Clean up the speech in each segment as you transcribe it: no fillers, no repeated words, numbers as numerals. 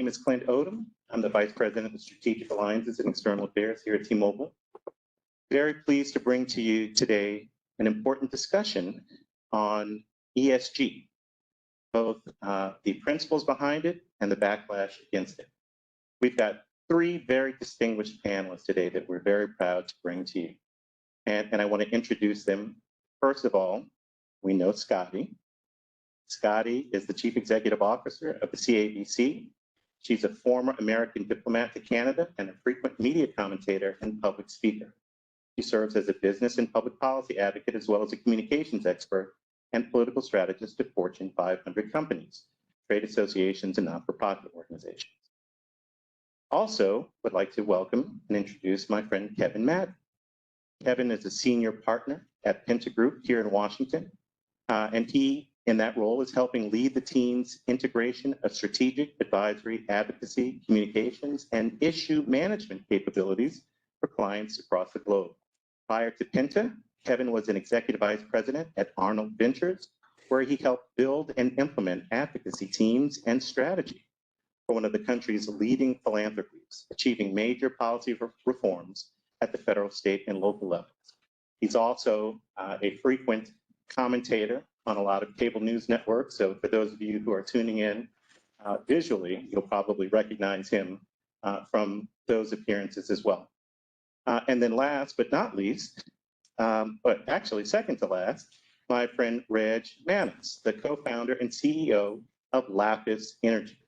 is Clint Odom. I'm the Vice President of Strategic Alliances and External Affairs here at T-Mobile. Very pleased to bring to you today an important discussion on ESG, both the principles behind it and the backlash against it. We've got three very distinguished panelists today that we're very proud to bring to you. And I want to introduce them. First of all, we know Scotty. Scotty is the Chief Executive Officer of the CABC. She's a former American diplomat to Canada and a frequent media commentator and public speaker. She serves as a business and public policy advocate, as well as a communications expert and political strategist to Fortune 500 companies, trade associations, and not-for-profit organizations. Also, would like to welcome and introduce my friend Kevin Madden. Kevin is a senior partner at Penta Group here in Washington, and he, in that role, is helping lead the team's integration of strategic advisory, advocacy, communications, and issue management capabilities for clients across the globe. Prior to Penta, Kevin was an executive vice president at Arnold Ventures, where he helped build and implement advocacy teams and strategy for one of the country's leading philanthropies, achieving major policy reforms at the federal, state, and local levels. He's also a frequent commentator on a lot of cable news networks. So for those of you who are tuning in visually, you'll probably recognize him from those appearances as well. And then last but not least, but actually second to last, my friend Reg Manhas, the co-founder and CEO of Lapis Energy.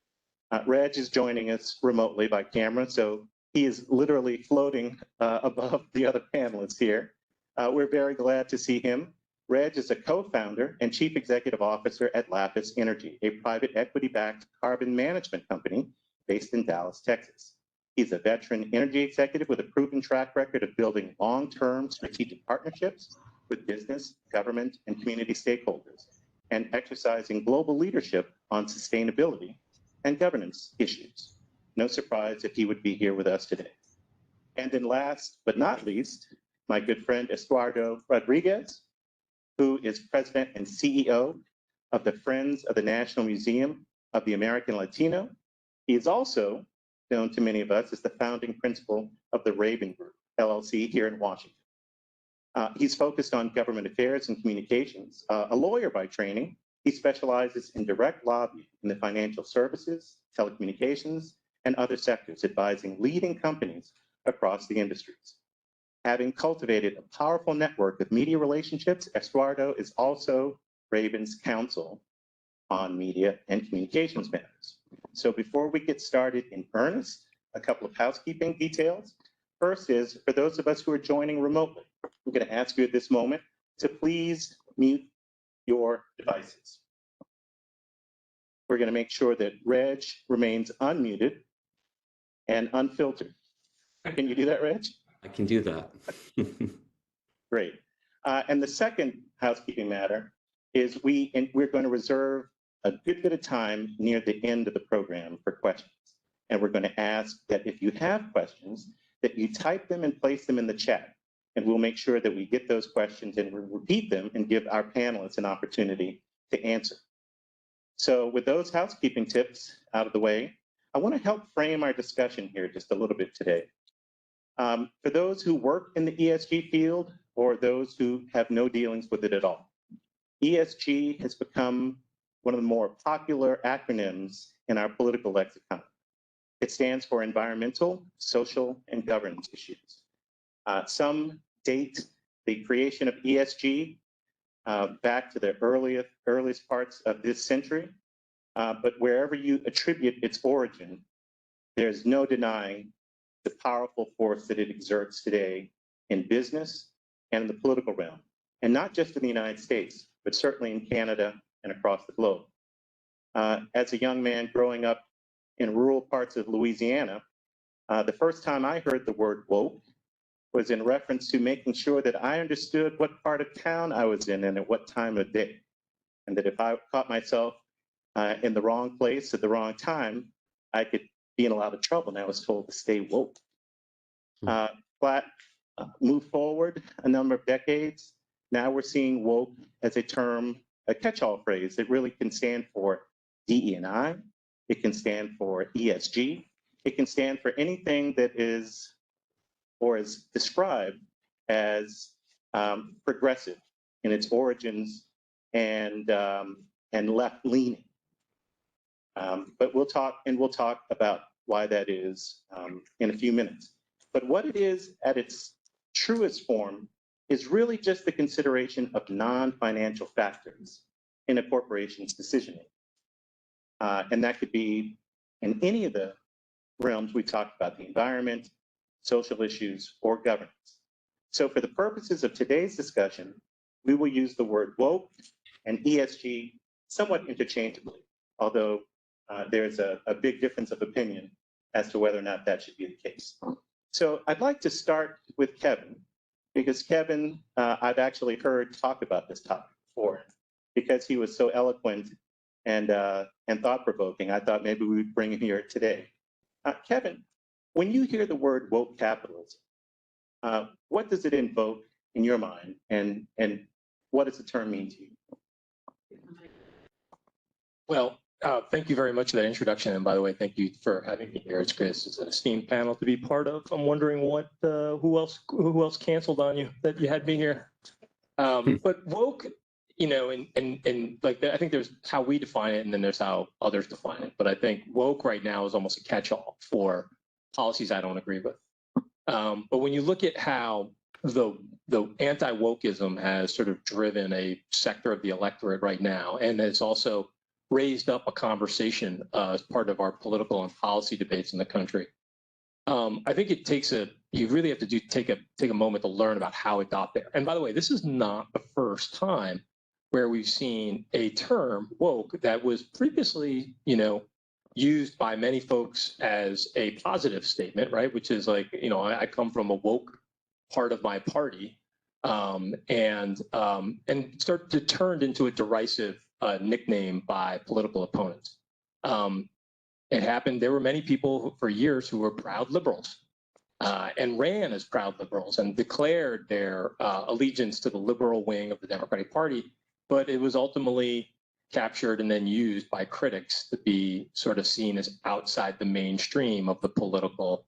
Reg is joining us remotely by camera, so he is literally floating above the other panelists here. We're very glad to see him. Reg is a co-founder and chief executive officer at Lapis Energy, a private equity-backed carbon management company based in Dallas, Texas. He's a veteran energy executive with a proven track record of building long-term strategic partnerships with business, government, and community stakeholders, and exercising global leadership on sustainability and governance issues. No surprise that he would be here with us today. And then last but not least, my good friend Estuardo Rodriguez, who is president and CEO of the Friends of the National Museum of the American Latino. He is also known to many of us as the founding principal of the Raben Group, LLC, here in Washington. He's focused on government affairs and communications. A lawyer by training, he specializes in direct lobbying in the financial services, telecommunications, and other sectors, advising leading companies across the industries. Having cultivated a powerful network of media relationships, Estuardo is also Raben's counsel on media and communications matters. So before we get started in earnest, a couple of housekeeping details. First is, for those of us who are joining remotely, I'm going to ask you at this moment to please mute your devices. We're going to make sure that Reg remains unmuted and unfiltered. Can you do that, Reg? I can do that. Great. And the second housekeeping matter is we're going to reserve a good bit of time near the end of the program for questions. And we're going to ask that if you have questions, that you type them and place them in the chat. And we'll make sure that we get those questions and we'll repeat them and give our panelists an opportunity to answer. So with those housekeeping tips out of the way, I want to help frame our discussion here just a little bit today. For those who work in the ESG field or those who have no dealings with it at all, ESG has become one of the more popular acronyms in our political lexicon. It stands for environmental, social, and governance issues. Some date the creation of ESG back to the earliest parts of this century, but wherever you attribute its origin, there's no denying the powerful force that it exerts today in business and in the political realm, and not just in the United States, but certainly in Canada and across the globe. As a young man growing up in rural parts of Louisiana, the first time I heard the word woke was in reference to making sure that I understood what part of town I was in and at what time of day. And that if I caught myself in the wrong place at the wrong time, I could be in a lot of trouble. And I was told to stay woke. But move forward a number of decades. Now we're seeing woke as a term, a catch-all phrase that really can stand for DE&I. It can stand for ESG. It can stand for anything that is or is described as progressive in its origins and left-leaning. But we'll talk about why that is in a few minutes. But what it is at its truest form is really just the consideration of non-financial factors in a corporation's decisioning. And that could be in any of the realms we talked about, the environment, social issues, or governance. So for the purposes of today's discussion, we will use the word woke and ESG somewhat interchangeably, although there's a big difference of opinion as to whether or not that should be the case. So I'd like to start with Kevin, because Kevin, I've actually heard talk about this topic before, because he was so eloquent and thought-provoking. I thought maybe we would bring him here today. Kevin, when you hear the word woke capitalism, what does it invoke in your mind, and what does the term mean to you? Well, thank you very much for that introduction. And by the way, thank you for having me here. It's great. It's an esteemed panel to be part of. I'm wondering who else canceled on you that you had me here. But woke, you know, and like I think there's how we define it, and then there's how others define it. But I think woke right now is almost a catch-all for policies I don't agree with. But when you look at how the anti-wokeism has sort of driven a sector of the electorate right now, and it's also raised up a conversation as part of our political and policy debates in the country. I think it takes you really have to take a moment to learn about how it got there. And by the way, this is not the first time where we've seen a term, woke, that was previously, you know, used by many folks as a positive statement, right? Which is like, you know, I come from a woke part of my party, and start to turn into a derisive nickname by political opponents. It happened. There were many people for years who were proud liberals and ran as proud liberals and declared their allegiance to the liberal wing of the Democratic Party, but it was ultimately captured and then used by critics to be sort of seen as outside the mainstream of the political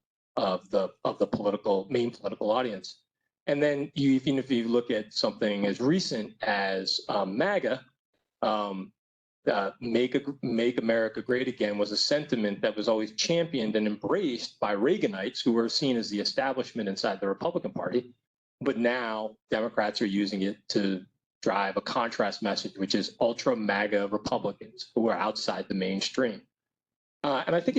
main political audience. And then even if you look at something as recent as MAGA, Make America Great Again was a sentiment that was always championed and embraced by Reaganites, who were seen as the establishment inside the Republican Party. But now Democrats are using it to drive a contrast message, which is ultra MAGA Republicans who are outside the mainstream. And I think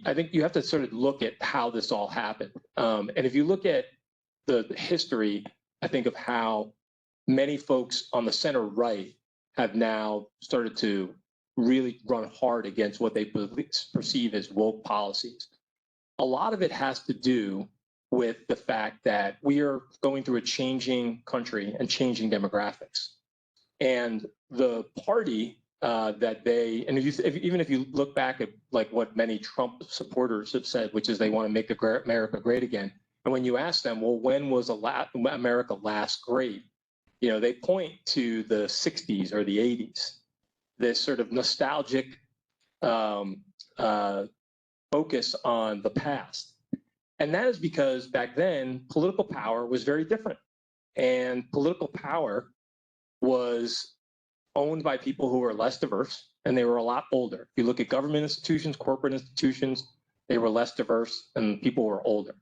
I think you have to sort of look at how this all happened. And if you look at the history, I think of how many folks on the center right have now started to really run hard against what they perceive as woke policies. A lot of it has to do with the fact that we are going through a changing country and changing demographics. And the party that even if you look back at like what many Trump supporters have said, which is they want to make America great again. And when you ask them, well, when was America last great? You know, they point to the 60s or the 80s, this sort of nostalgic focus on the past. And that is because back then, political power was very different. And political power was owned by people who were less diverse, and they were a lot older. If you look at government institutions, corporate institutions, they were less diverse and people were older.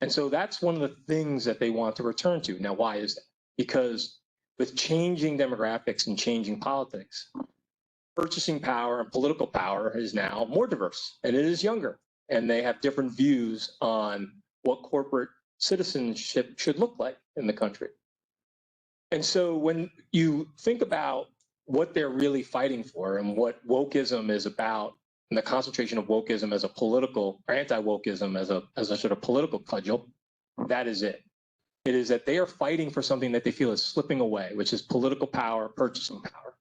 And so that's one of the things that they want to return to. Now, why is that? Because with changing demographics and changing politics, purchasing power and political power is now more diverse, and it is younger. And they have different views on what corporate citizenship should look like in the country. And so when you think about what they're really fighting for and what wokeism is about, and the concentration of wokeism as a political, or anti-wokeism as a sort of political cudgel, that is it. It is that they are fighting for something that they feel is slipping away, which is political power, purchasing power,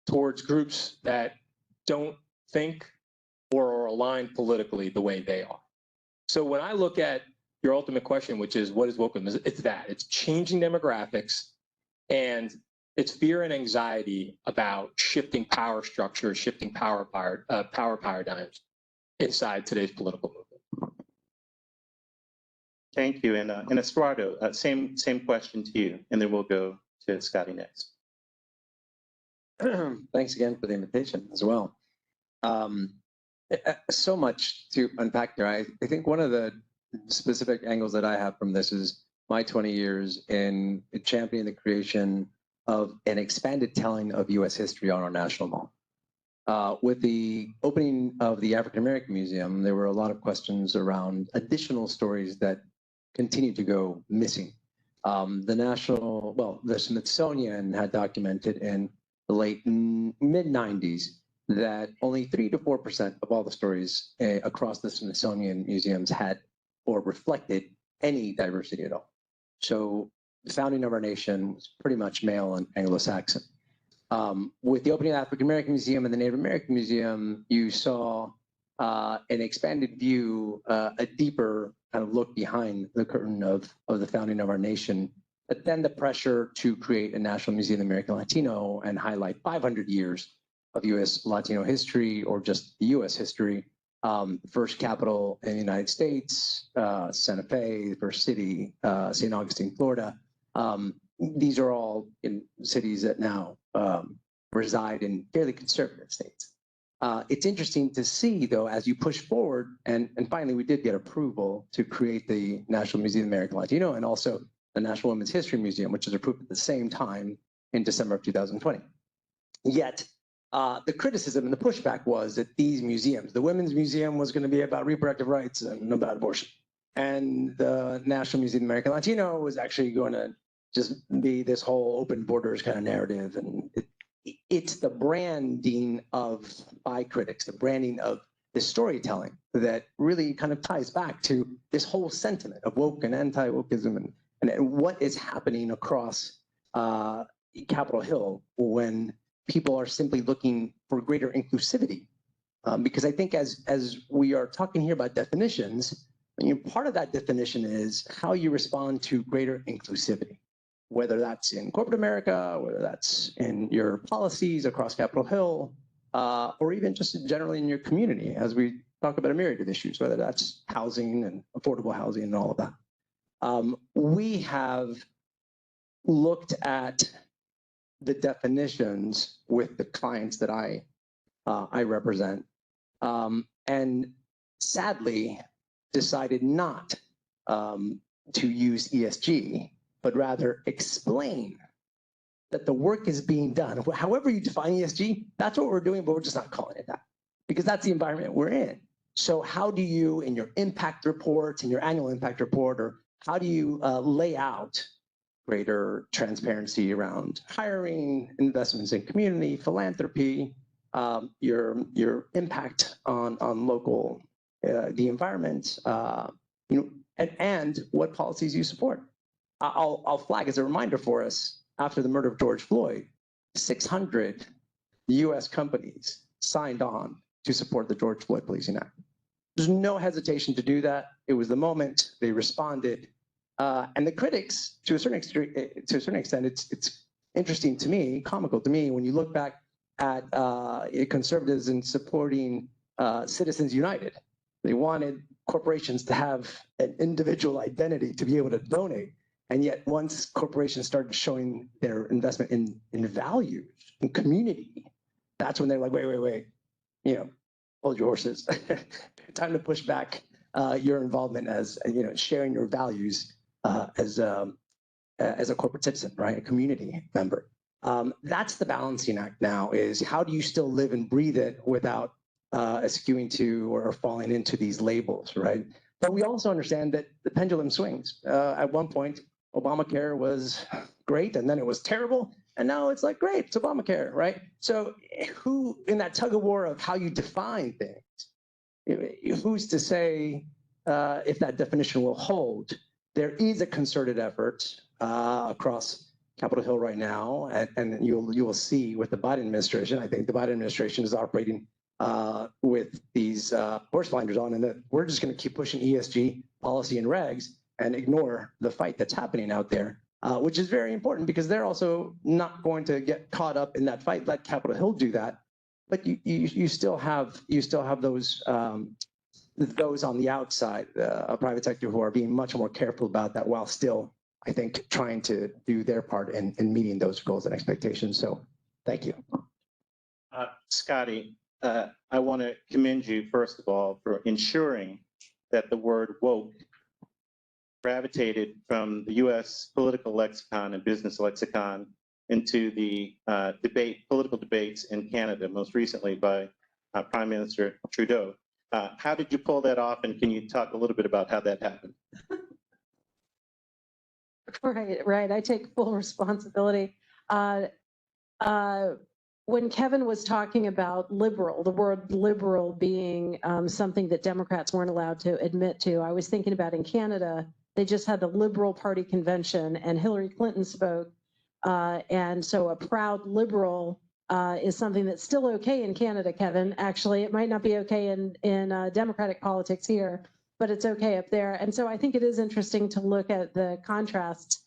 towards groups that don't think or are aligned politically the way they are. So when I look at your ultimate question, which is what is wokeism, it's that. It's changing demographics, and It's fear and anxiety about shifting power structures, shifting power paradigms inside today's political movement. Thank you. And Estuardo, same question to you, and then we'll go to Scotty next. Thanks again for the invitation as well. So much to unpack there. I think one of the specific angles that I have from this is my 20 years in championing the creation of an expanded telling of U.S. history on our national mall. With the opening of the African American Museum, there were a lot of questions around additional stories that continue to go missing. The Smithsonian had documented in the late mid-90s that only 3 to 4% of all the stories across the Smithsonian museums had or reflected any diversity at all. So the founding of our nation was pretty much male and Anglo-Saxon. With the opening of the African American Museum and the Native American Museum, you saw an expanded view, a deeper kind of look behind the curtain of the founding of our nation. But then the pressure to create a National Museum of American Latino and highlight 500 years of U.S. Latino history or just the U.S. history. First capital in the United States, Santa Fe, first city, St. Augustine, Florida. These are all in cities that now reside in fairly conservative states. It's interesting to see, though, as you push forward, and finally we did get approval to create the National Museum of American Latino and also the National Women's History Museum, which was approved at the same time in December of 2020. Yet, the criticism and the pushback was that these museums, the Women's Museum was going to be about reproductive rights and about abortion. And the National Museum of American Latino was actually going to just be this whole open borders kind of narrative. And it's the branding by critics, the branding of the storytelling that really kind of ties back to this whole sentiment of woke and anti-wokeism and what is happening across Capitol Hill when people are simply looking for greater inclusivity. Because I think as we are talking here about definitions, part of that definition is how you respond to greater inclusivity, whether that's in corporate America, whether that's in your policies across Capitol Hill, or even just generally in your community, as we talk about a myriad of issues, whether that's housing and affordable housing and all of that. We have looked at the definitions with the clients that I represent, and sadly decided not to use ESG, but rather explain that the work is being done. However you define ESG, that's what we're doing, but we're just not calling it that because that's the environment we're in. So how do you, in your impact reports, in your annual impact report, or how do you lay out greater transparency around hiring, investments in community, philanthropy, your impact on local, the environment, and what policies you support. I'll flag as a reminder for us, after the murder of George Floyd, 600 US companies signed on to support the George Floyd Policing Act. There's no hesitation to do that. It was the moment they responded. And the critics, to a certain extent, it's interesting to me, comical to me, when you look back at conservatives in supporting Citizens United. They wanted corporations to have an individual identity to be able to donate. And yet once corporations started showing their investment in values, in community, that's when they're like, wait, hold your horses. Time to push back your involvement as, sharing your values as a corporate citizen, right? A community member. That's the balancing act now, is how do you still live and breathe it without skewing to or falling into these labels, right? But we also understand that the pendulum swings. At one point, Obamacare was great, and then it was terrible, and now it's like, great, it's Obamacare, right? So who, in that tug of war of how you define things, who's to say if that definition will hold? There is a concerted effort across Capitol Hill right now, and you will see with the Biden administration. I think the Biden administration is operating with these horse blinders on, and that we're just going to keep pushing ESG policy and regs and ignore the fight that's happening out there which is very important because they're also not going to get caught up in that fight. Let Capitol Hill do that, but you still have those on the outside, private sector, who are being much more careful about that, while still, I think, trying to do their part in meeting those goals and expectations. So, thank you. Scotty, I want to commend you, first of all, for ensuring that the word woke gravitated from the U.S. political lexicon and business lexicon into the political debates in Canada, most recently by Prime Minister Trudeau. How did you pull that off, and can you talk a little bit about how that happened? Right. I take full responsibility. When Kevin was talking about liberal, the word liberal being something that Democrats weren't allowed to admit to, I was thinking about in Canada, they just had the Liberal Party convention and Hillary Clinton spoke. And so a proud liberal is something that's still okay in Canada, Kevin. Actually, it might not be okay in Democratic politics here, but it's okay up there. And so I think it is interesting to look at the contrasts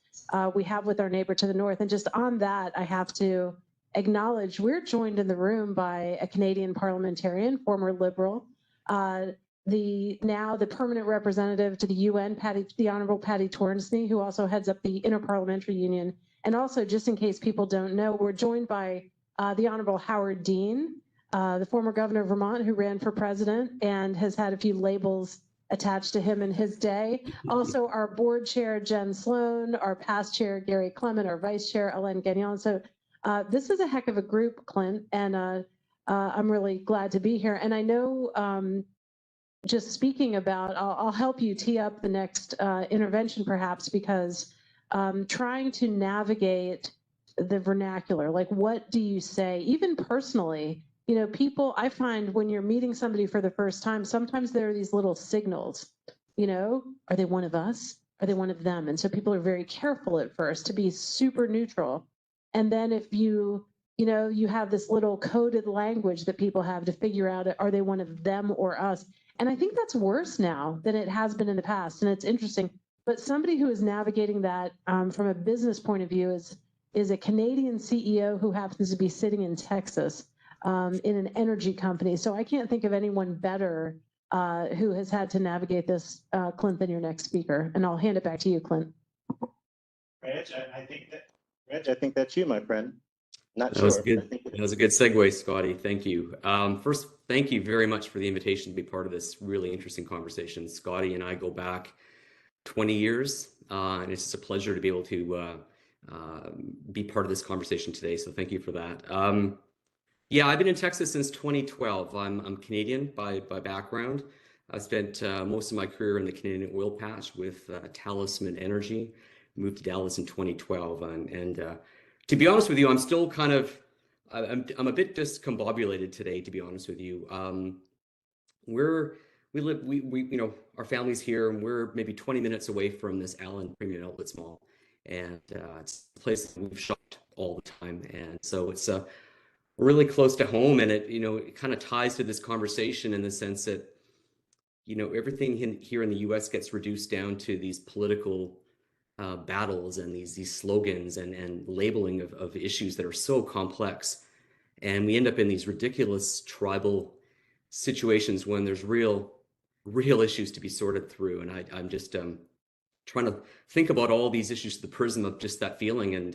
we have with our neighbor to the north. And just on that, I have to acknowledge we're joined in the room by a Canadian parliamentarian, former Liberal, now the permanent representative to the UN, the Honorable Patty Torrensney, who also heads up the Interparliamentary Union. And also, just in case people don't know, we're joined by the Honorable Howard Dean, the former governor of Vermont, who ran for president and has had a few labels attached to him in his day. Also, our board chair, Jen Sloan, our past chair, Gary Clement, our vice chair, Alain Gagnon. So this is a heck of a group, Clint, and I'm really glad to be here. And I know, just speaking about, I'll help you tee up the next intervention perhaps, because trying to navigate the vernacular, like what do you say, even personally, you know, people, I find when you're meeting somebody for the first time, sometimes there are these little signals, you know, are they one of us? Are they one of them? And so people are very careful at first to be super neutral. And then if you have this little coded language that people have to figure out, are they one of them or us? And I think that's worse now than it has been in the past. And it's interesting. But somebody who is navigating that from a business point of view is a Canadian CEO who happens to be sitting in Texas in an energy company. So I can't think of anyone better who has had to navigate this, Clint, than your next speaker. And I'll hand it back to you, Clint. Reg, I think that's you, my friend. Not That sure. was good. That was a good segue, Scotty. Thank you. First, thank you very much for the invitation to be part of this really interesting conversation. Scotty and I go back 20 years, and it's just a pleasure to be able to be part of this conversation today. So thank you for that. Yeah, I've been in Texas since 2012. I'm Canadian by background. I spent most of my career in the Canadian oil patch with Talisman Energy. Moved to Dallas in 2012, and to be honest with you, I'm still kind of, I'm a bit discombobulated today, to be honest with you. Our family's here, and we're maybe 20 minutes away from this Allen Premium Outlets Mall, and it's a place that we've shopped all the time, and so it's really close to home, and it kind of ties to this conversation in the sense that, everything here in the U.S. gets reduced down to these political battles and these slogans and labeling of issues that are so complex, and we end up in these ridiculous tribal situations when there's real issues to be sorted through. And I'm just trying to think about all these issues through the prism of just that feeling and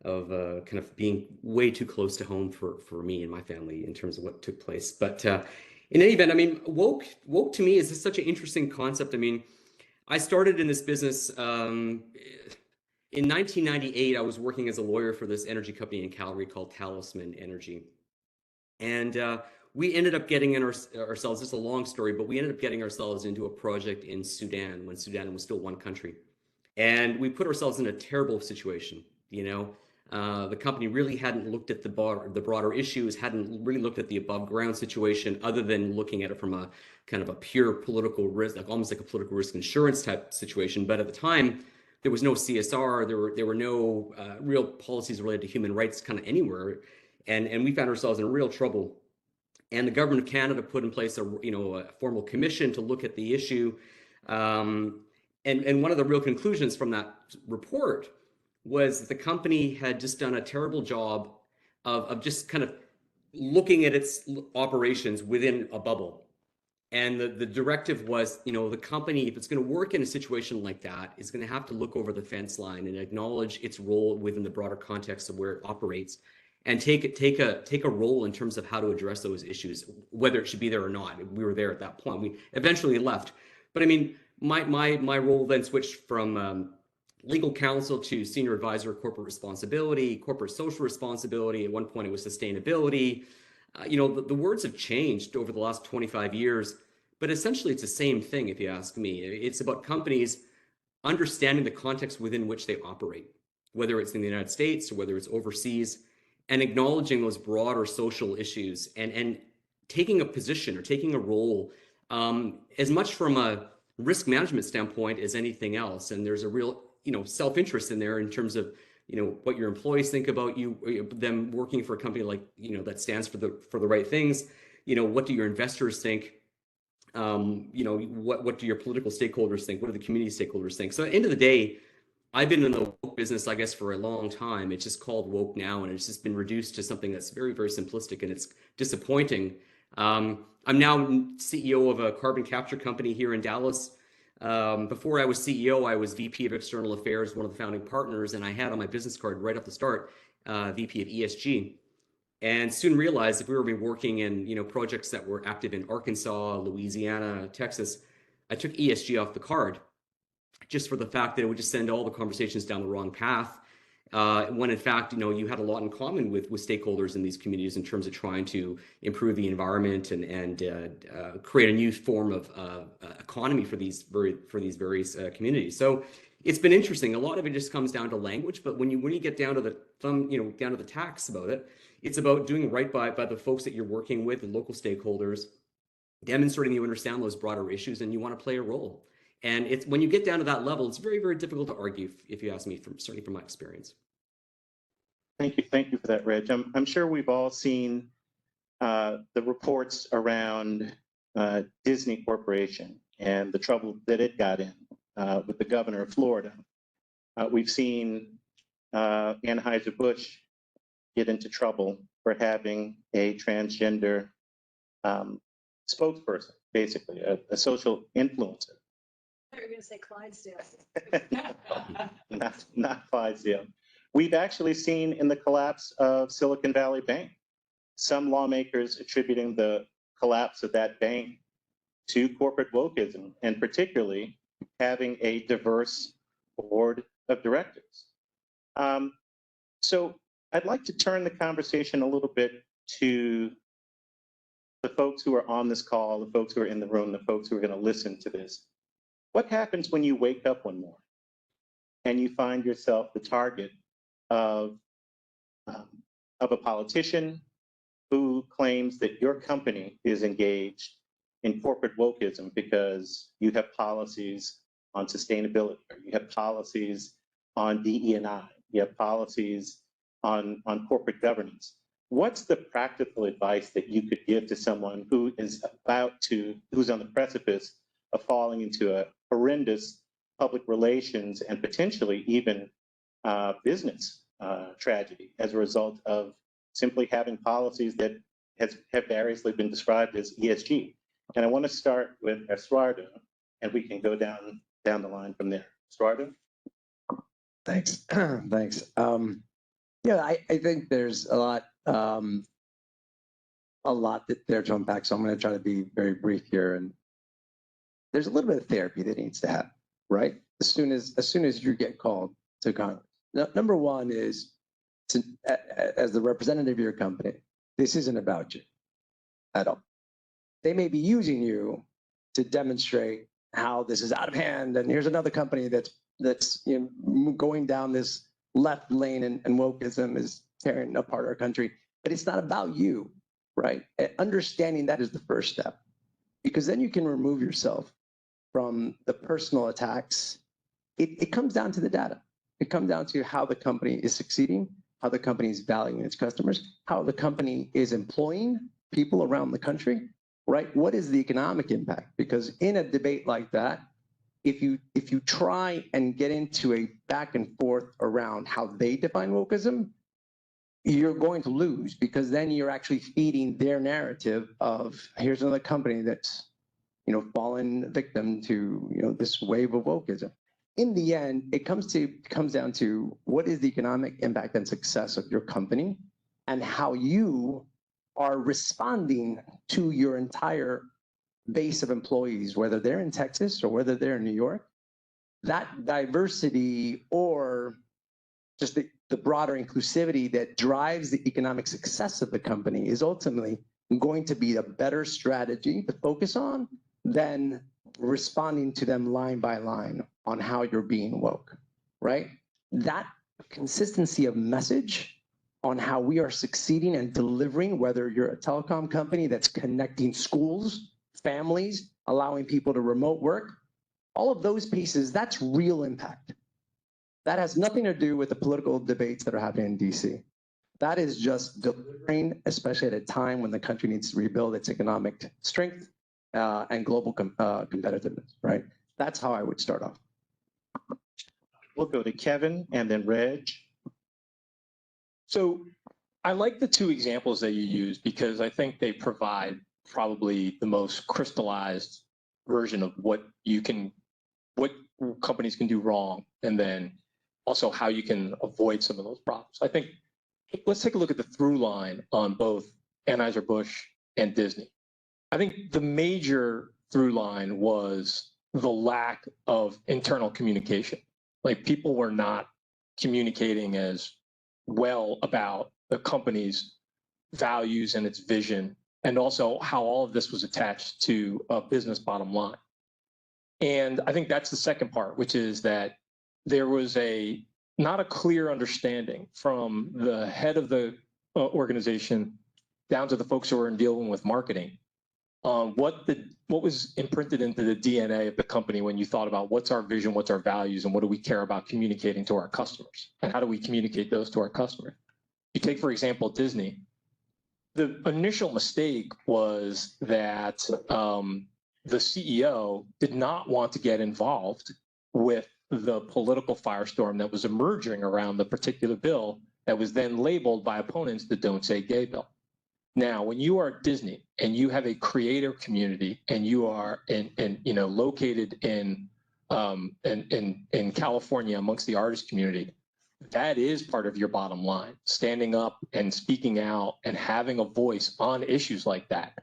of kind of being way too close to home for me and my family in terms of what took place. But in any event, I mean, woke to me is just such an interesting concept. I mean, I started in this business in 1998. I was working as a lawyer for this energy company in Calgary called Talisman Energy. And we ended up getting in ourselves, it's a long story, but we ended up getting ourselves into a project in Sudan when Sudan was still one country. And we put ourselves in a terrible situation, The company really hadn't looked at the broader issues, hadn't really looked at the above ground situation, other than looking at it from a kind of a pure political risk, like almost like a political risk insurance type situation. But at the time, there was no CSR, there were no real policies related to human rights kind of anywhere, and we found ourselves in real trouble. And the government of Canada put in place a formal commission to look at the issue. And one of the real conclusions from that report was the company had just done a terrible job of just kind of looking at its operations within a bubble. And the directive was, the company, if it's going to work in a situation like that, is going to have to look over the fence line and acknowledge its role within the broader context of where it operates, and take a role in terms of how to address those issues, whether it should be there or not. We were there at that point. We eventually left, but I mean, my role then switched from legal counsel to senior advisor of corporate responsibility, corporate social responsibility. At one point, it was sustainability. The words have changed over the last 25 years, but essentially it's the same thing, if you ask me. It's about companies understanding the context within which they operate, whether it's in the United States or whether it's overseas, and acknowledging those broader social issues and taking a position or taking a role, as much from a risk management standpoint as anything else. And there's a real, self-interest in there in terms of what your employees think about you, them working for a company like, that stands for the right things. What do your investors think? What do your political stakeholders think? What do the community stakeholders think? So at the end of the day, I've been in the woke business, I guess, for a long time. It's just called woke now, and it's just been reduced to something that's very, very simplistic, and it's disappointing. I'm now CEO of a carbon capture company here in Dallas. Before I was CEO, I was VP of External Affairs, one of the founding partners, and I had on my business card right off the start, VP of ESG. And soon realized if we were working in projects that were active in Arkansas, Louisiana, Texas, I took ESG off the card, just for the fact that it would just send all the conversations down the wrong path. When in fact, you had a lot in common with stakeholders in these communities in terms of trying to improve the environment and create a new form of economy for these various communities. So it's been interesting. A lot of it just comes down to language, but when you get down to the down to the tax about it, it's about doing right by the folks that you're working with, the local stakeholders, demonstrating you understand those broader issues and you want to play a role. And it's when you get down to that level, it's very, very difficult to argue, if you ask me, certainly from my experience. Thank you for that, Reg. I'm sure we've all seen the reports around Disney Corporation and the trouble that it got in with the governor of Florida. We've seen Anheuser-Busch get into trouble for having a transgender spokesperson, basically, a social influencer. You're going to say Clydesdale. not Clydesdale. We've actually seen in the collapse of Silicon Valley Bank, some lawmakers attributing the collapse of that bank to corporate wokeism, and particularly having a diverse board of directors. So I'd like to turn the conversation a little bit to the folks who are on this call, the folks who are in the room, the folks who are going to listen to this. What happens when you wake up one morning and you find yourself the target of a politician who claims that your company is engaged in corporate wokeism because you have policies on sustainability, or you have policies on DE&I, you have policies on corporate governance? What's the practical advice that you could give to someone who is who's on the precipice of falling into a horrendous public relations and potentially even business tragedy as a result of simply having policies that have variously been described as ESG? And I want to start with Estuardo, and we can go down the line from there. Estuardo? Thanks. Thanks. I think there's a lot there to unpack, so I'm going to try to be very brief here. And there's a little bit of therapy that needs to happen, right? As soon as you get called to Congress. Number one is, as the representative of your company, this isn't about you at all. They may be using you to demonstrate how this is out of hand, and here's another company that's going down this left lane, and wokeism is tearing apart our country. But it's not about you, right? Understanding that is the first step, because then you can remove yourself from the personal attacks. It comes down to the data. It comes down to how the company is succeeding, how the company is valuing its customers, how the company is employing people around the country, right? What is the economic impact? Because in a debate like that, if you try and get into a back and forth around how they define wokeism, you're going to lose, because then you're actually feeding their narrative of, here's another company that's, fallen victim to, this wave of wokeism. In the end, it comes down to what is the economic impact and success of your company, and how you are responding to your entire base of employees, whether they're in Texas or whether they're in New York. That diversity, or just the broader inclusivity that drives the economic success of the company, is ultimately going to be a better strategy to focus on than responding to them line by line on how you're being woke, right? That consistency of message on how we are succeeding and delivering, whether you're a telecom company that's connecting schools, families, allowing people to remote work, all of those pieces, that's real impact. That has nothing to do with the political debates that are happening in DC. That is just delivering, especially at a time when the country needs to rebuild its economic strength and global competitiveness, right? That's how I would start off. We'll go to Kevin and then Reg. So I like the two examples that you used, because I think they provide probably the most crystallized version of what companies can do wrong, and then also how you can avoid some of those problems. I think, let's take a look at the through line on both Anheuser-Busch and Disney. I think the major through line was the lack of internal communication. Like, people were not communicating as well about the company's values and its vision, and also how all of this was attached to a business bottom line. And I think that's the second part, which is that there was not a clear understanding from the head of the organization down to the folks who were dealing with marketing on what was imprinted into the DNA of the company when you thought about what's our vision, what's our values, and what do we care about communicating to our customers, and how do we communicate those to our customers. You take, for example, Disney. The initial mistake was that the CEO did not want to get involved with the political firestorm that was emerging around the particular bill that was then labeled by opponents the Don't Say Gay bill. Now, when you are Disney and you have a creator community and you are located in California amongst the artist community, that is part of your bottom line. Standing up and speaking out and having a voice on issues like that.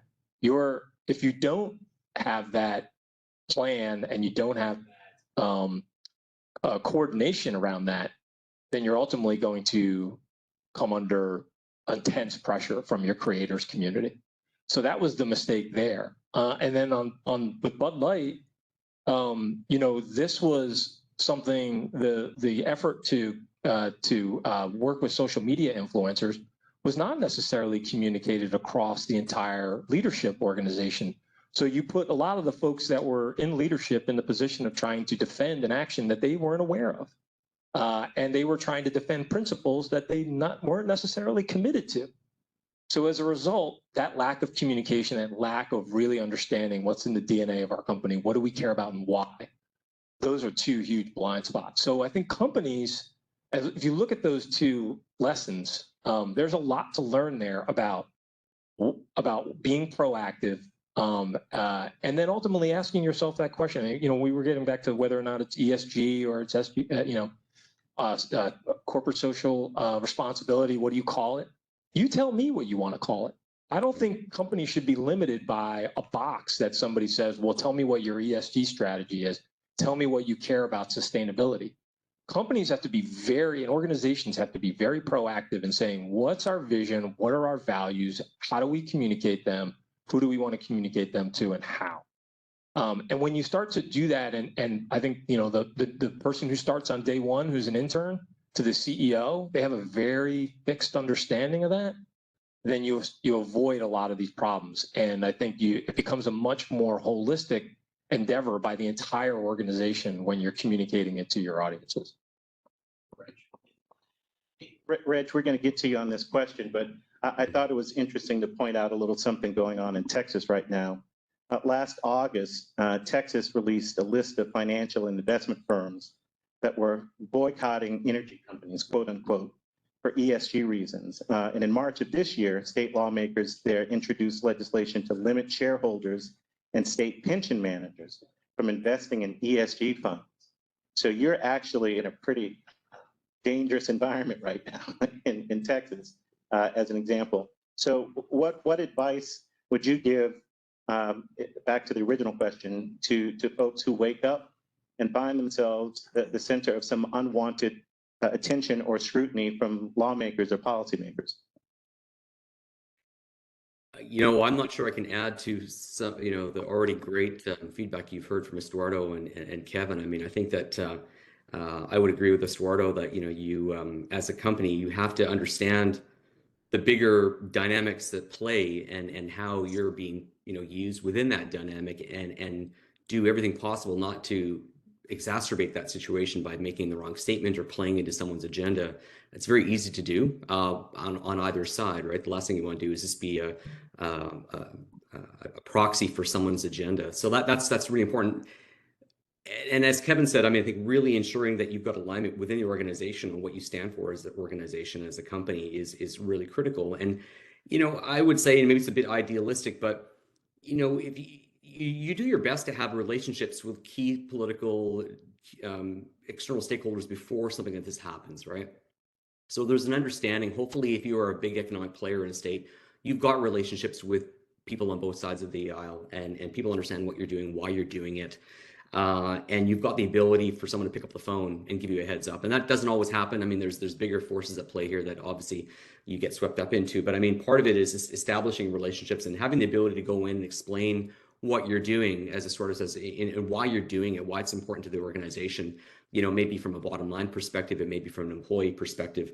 If you don't have that plan and you don't have coordination around that, then you're ultimately going to come under intense pressure from your creators community. So that was the mistake there. And then with Bud Light, this was something, the effort to work with social media influencers was not necessarily communicated across the entire leadership organization. So you put a lot of the folks that were in leadership in the position of trying to defend an action that they weren't aware of. And they were trying to defend principles that they weren't necessarily committed to. So as a result, that lack of communication and lack of really understanding what's in the DNA of our company, what do we care about and why, those are two huge blind spots. So I think companies, if you look at those two lessons, there's a lot to learn there about being proactive, and then ultimately asking yourself that question. We were getting back to whether or not it's ESG or it's corporate social responsibility. What do you call it? You tell me what you want to call it. I don't think companies should be limited by a box that somebody says, well, tell me what your ESG strategy is. Tell me what you care about sustainability. Companies have to be and organizations have to be very proactive in saying, what's our vision? What are our values? How do we communicate them? Who do we want to communicate them to, and how? And when you start to do that, and I think, the person who starts on day one, who's an intern, to the CEO, they have a very fixed understanding of that, then you avoid a lot of these problems. And I think it becomes a much more holistic endeavor by the entire organization when you're communicating it to your audiences. Reg, we're going to get to you on this question, but I thought it was interesting to point out a little something going on in Texas right now. Last August, Texas released a list of financial and investment firms that were boycotting energy companies, quote unquote, for ESG reasons. And in March of this year, state lawmakers there introduced legislation to limit shareholders and state pension managers from investing in ESG funds. So you're actually in a pretty dangerous environment right now in Texas, as an example. So what advice would you give, back to the original question, to folks who wake up and find themselves at the center of some unwanted attention or scrutiny from lawmakers or policymakers? I'm not sure I can add to some, the already great feedback you've heard from Estuardo and Kevin. I mean, I think that I would agree with Estuardo that, you as a company, you have to understand the bigger dynamics that play and how you're being, used within that dynamic and do everything possible not to exacerbate that situation by making the wrong statement or playing into someone's agenda. It's very easy to do on either side, right? The last thing you want to do is just be a proxy for someone's agenda. So that's really important. And as Kevin said, I mean, I think really ensuring that you've got alignment within the organization on what you stand for as an organization, as a company is really critical. And, I would say, and maybe it's a bit idealistic, but, if you do your best to have relationships with key political external stakeholders before something like this happens, right? So there's an understanding, hopefully, if you are a big economic player in a state, you've got relationships with people on both sides of the aisle and people understand what you're doing, why you're doing it. And you've got the ability for someone to pick up the phone and give you a heads up. And that doesn't always happen. I mean, there's bigger forces at play here that obviously you get swept up into. But I mean, part of it is establishing relationships and having the ability to go in and explain what you're doing, as Estuardo says, and why you're doing it, why it's important to the organization, maybe from a bottom line perspective, and maybe from an employee perspective.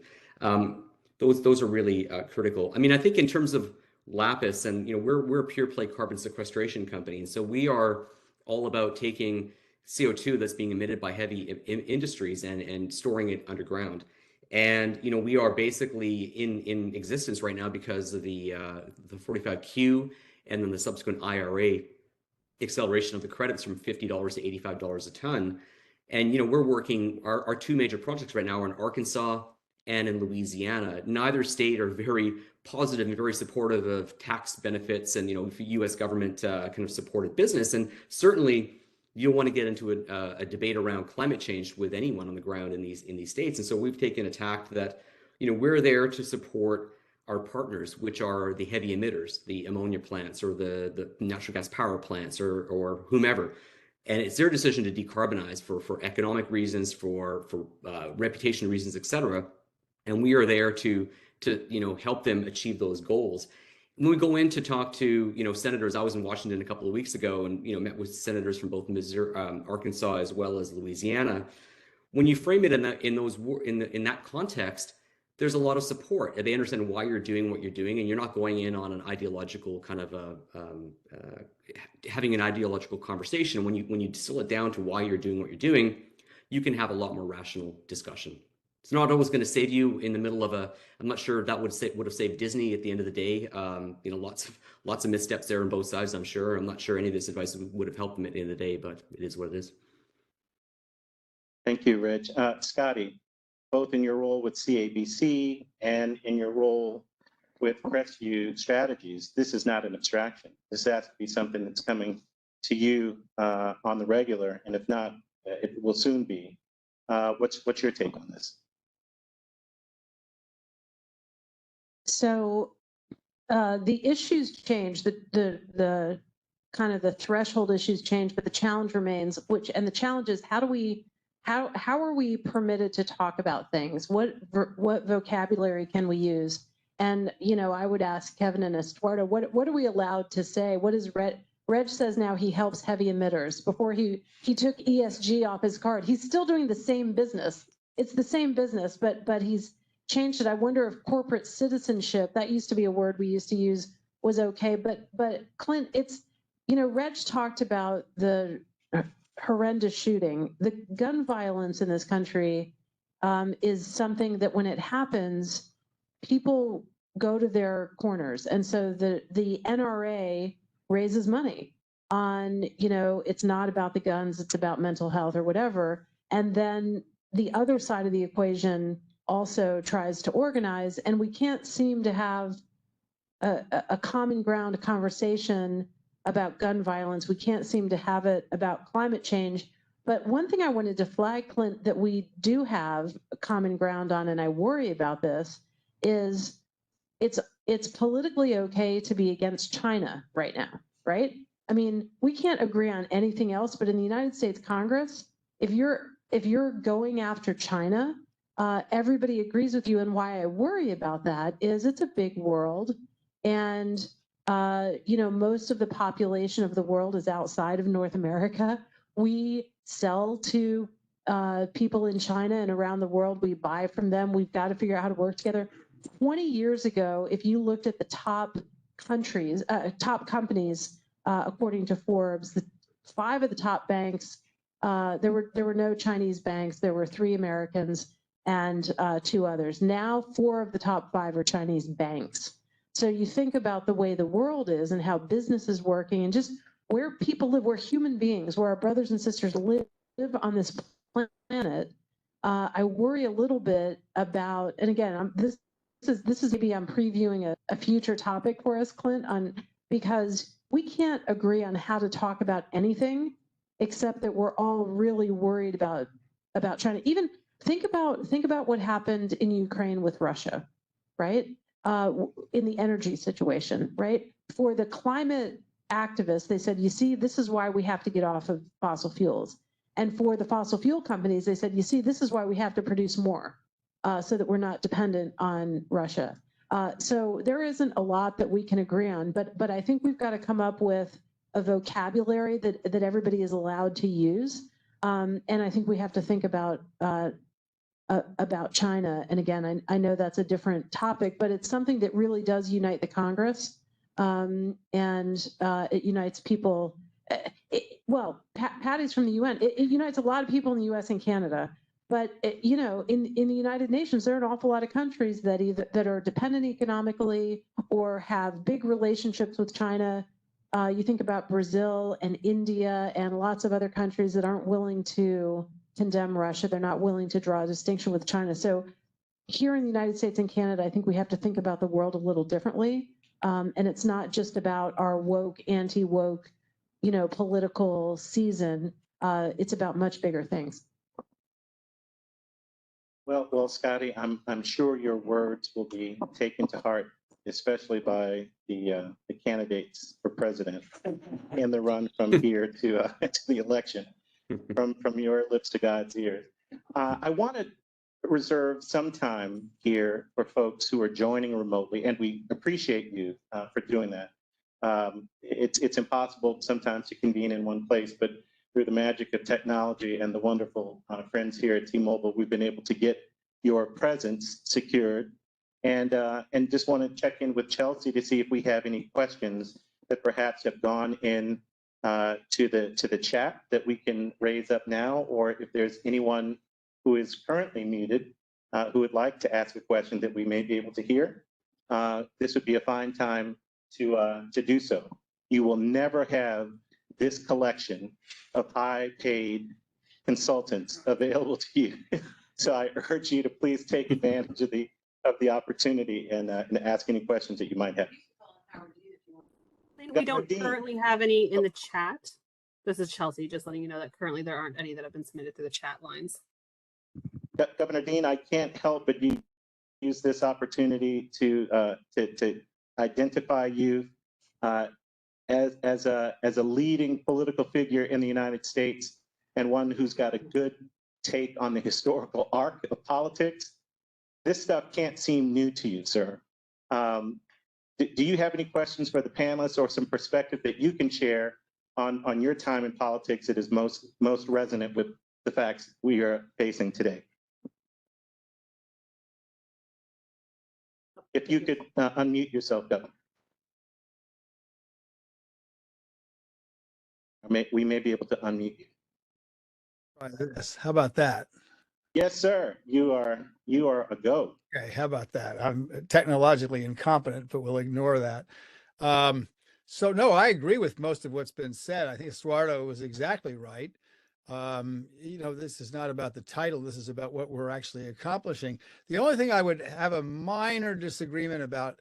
Those are really critical. I mean, I think in terms of Lapis, and we're a pure play carbon sequestration company, and so we are all about taking CO2 that's being emitted by heavy industries and storing it underground. And we are basically in existence right now because of the 45Q and then the subsequent IRA acceleration of the credits from $50 to $85 a ton. And we're working, our two major projects right now are in Arkansas and in Louisiana. Neither state are very positive and very supportive of tax benefits and U.S. government kind of supported business. And certainly you don't want to get into a debate around climate change with anyone on the ground in these states. And so we've taken a tack that we're there to support our partners, which are the heavy emitters, the ammonia plants or the natural gas power plants or whomever. And it's their decision to decarbonize for economic reasons, for reputation reasons, et cetera. And we are there to help them achieve those goals. When we go in to talk to senators, I was in Washington a couple of weeks ago and met with senators from both Missouri, Arkansas as well as Louisiana. When you frame it in that context, there's a lot of support. They understand why you're doing what you're doing, and you're not going in on an ideological kind of having an ideological conversation. When you distill it down to why you're doing what you're doing, you can have a lot more rational discussion. It's not always going to save you in the middle of I'm not sure if that would have saved Disney at the end of the day. Lots of missteps there on both sides, I'm sure. I'm not sure any of this advice would have helped them at the end of the day, but it is what it is. Thank you, Rich. Scotty, both in your role with CABC and in your role with Crestview Strategies, this is not an abstraction. This has to be something that's coming to you on the regular, and if not, it will soon be. What's your take on this? So the issues change, the kind of the threshold issues change, but the challenge remains, and the challenge is how are we permitted to talk about things? What vocabulary can we use? And, I would ask Kevin and Estuardo, what are we allowed to say? What is Reg says now he helps heavy emitters. Before he took ESG off his card. He's still doing the same business. It's the same business, but he's changed it. I wonder if corporate citizenship, that used to be a word we used to use, was okay. But Clint, it's, Reg talked about the horrendous shooting. The gun violence in this country is something that when it happens, people go to their corners. And so the NRA raises money on, it's not about the guns, it's about mental health or whatever. And then the other side of the equation also tries to organize, and we can't seem to have a common ground, a conversation about gun violence. We can't seem to have it about climate change. But one thing I wanted to flag, Clint, that we do have a common ground on, and I worry about this, is it's politically okay to be against China right now, right? I mean, we can't agree on anything else, but in the United States Congress, if you're going after China, everybody agrees with you. And why I worry about that is it's a big world, and most of the population of the world is outside of North America. We sell to people in China and around the world. We buy from them. We've got to figure out how to work together. 20 years ago, if you looked at the top countries, top companies, according to Forbes, the 5 of the top banks, there were no Chinese banks. There were 3 Americans and 2 others. Now 4 of the top 5 are Chinese banks. So you think about the way the world is and how business is working and just where people live, where human beings, where our brothers and sisters live on this planet. I worry a little bit about, and again, this is maybe I'm previewing a future topic for us, Clint, because we can't agree on how to talk about anything except that we're all really worried about China. Even think about what happened in Ukraine with Russia, right? In the energy situation, right? For the climate activists, they said, you see, this is why we have to get off of fossil fuels. And for the fossil fuel companies, they said, you see, this is why we have to produce more so that we're not dependent on Russia. So there isn't a lot that we can agree on, but I think we've got to come up with a vocabulary that everybody is allowed to use. And I think we have to think about China. And again, I know that's a different topic, but it's something that really does unite the Congress, and it unites people. Patty's from the UN. It unites a lot of people in the US and Canada. But in the United Nations, there are an awful lot of countries that are dependent economically or have big relationships with China. You think about Brazil and India and lots of other countries that aren't willing to condemn Russia. They're not willing to draw a distinction with China. So here in the United States and Canada, I think we have to think about the world a little differently. And it's not just about our woke, anti-woke, political season. It's about much bigger things. Well, Scotty, I'm sure your words will be taken to heart, especially by the candidates for president in the run from here to the election, from your lips to God's ears. I want to reserve some time here for folks who are joining remotely, and we appreciate you for doing that. It's impossible sometimes to convene in one place, but through the magic of technology and the wonderful friends here at T-Mobile, we've been able to get your presence secured. And just want to check in with Chelsea to see if we have any questions that perhaps have gone in to the chat that we can raise up now, or if there's anyone who is currently muted who would like to ask a question that we may be able to hear. This would be a fine time to do so. You will never have this collection of high-paid consultants available to you. So I urge you to please take advantage of the opportunity and ask any questions that you might have. We don't currently have any in the chat. This is Chelsea, just letting you know that currently there aren't any that have been submitted through the chat lines. Governor Dean, I can't help but use this opportunity to identify you as a leading political figure in the United States and one who's got a good take on the historical arc of politics. This stuff can't seem new to you, sir. Do you have any questions for the panelists or some perspective that you can share on your time in politics that is most resonant with the facts we are facing today? If you could unmute yourself, Governor. We may be able to unmute you. How about that? Yes, sir. You are a go. Okay, how about that? I'm technologically incompetent, but we'll ignore that. So no, I agree with most of what's been said. I think Estuardo was exactly right. This is not about the title. This is about what we're actually accomplishing. The only thing I would have a minor disagreement about,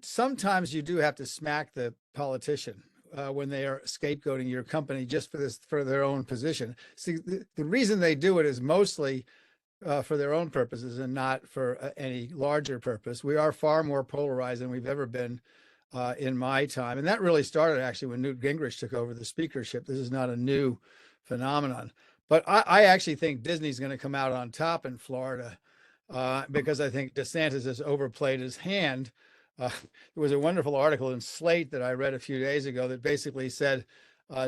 sometimes you do have to smack the politician when they are scapegoating your company just for their own position. See, the reason they do it is mostly for their own purposes and not for any larger purpose. We are far more polarized than we've ever been in my time. And that really started actually when Newt Gingrich took over the speakership. This is not a new phenomenon. But I actually think Disney's going to come out on top in Florida because I think DeSantis has overplayed his hand. There was a wonderful article in Slate that I read a few days ago that basically said